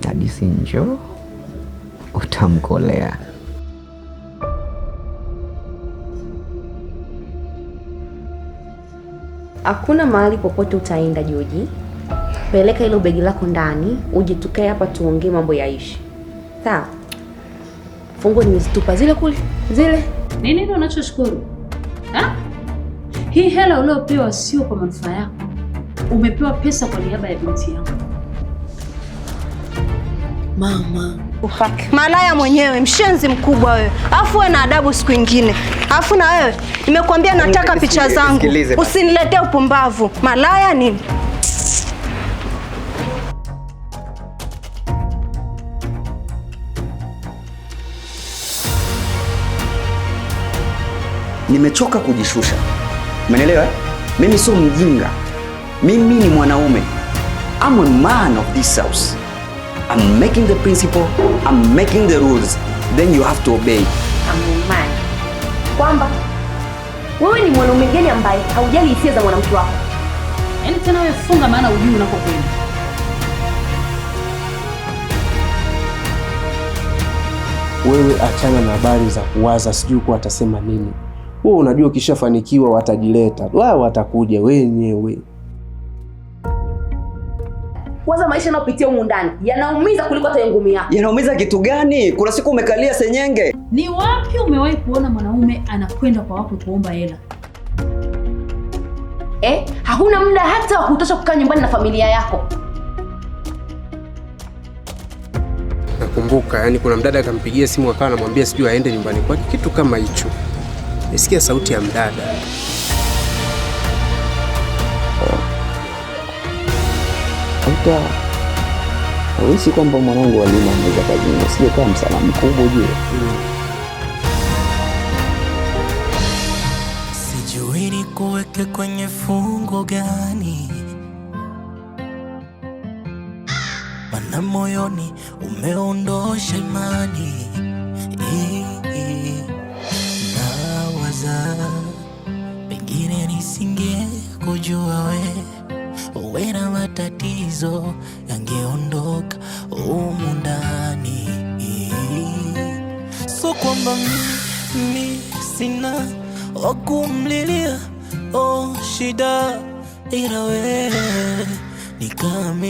Hadithi njoo utamkolea. Hakuna mahali popote utaenda Joji. Peleka hilo begi lako ndani, uje tukae hapa tuongee mambo yaishi. Sawa? Funguo nimezitupa zile kule. Zile. Nini ndio unachoshukuru? Hii hela uliopewa sio kwa manufaa yako. Umepewa pesa kwa niaba ya binti yangu. Mama, ufake. Malaya mwenyewe, mshenzi mkubwa wewe. Alafu wewe na adabu siku nyingine. Alafu na wewe, nimekuambia nataka picha zangu. Usiniletee upumbavu. Malaya nini? Nimechoka kujishusha. Umeelewa? Mimi sio mjinga. Mimi ni mwanaume. I'm a man of this house. I'm making the principle, I'm making the rules. Then you have to obey. I'm a man. Kwamba wewe ni mwanaume gani ambaye haujali hisia za mwanamke wako? Yaani tena wewe funga, maana hujui unakokwenda. Wewe achana na habari za kuwaza sijui kwa atasema nini. Wewe unajua ukishafanikiwa watajileta. Wao watakuja wenyewe. Kwanza maisha yanayopitia humu ndani yanaumiza kuliko hata ngumi yako. Yanaumiza kitu gani? Kuna siku umekalia senyenge. Ni wapi umewahi kuona mwanaume anakwenda kwa wako kuomba hela? Hakuna muda hata wa kutosha kukaa nyumbani na familia yako. Nakumbuka, yani kuna mdada akampigia simu akawa anamwambia sijui aende nyumbani kwake, kitu kama hicho. Nisikia sauti ya mdada. Hata hawezi kwamba mwanangu alima anaweza kazini. Sije kama msala mkubwa ujue. Sijui nikuweke kwenye fungo gani, mana moyoni umeondosha imani. Nawaza pengine nisinge kujua wewe na matatizo yangeondoka humu ndani. So kwamba mimi sina wakumlilia shida, ila wewe ni kama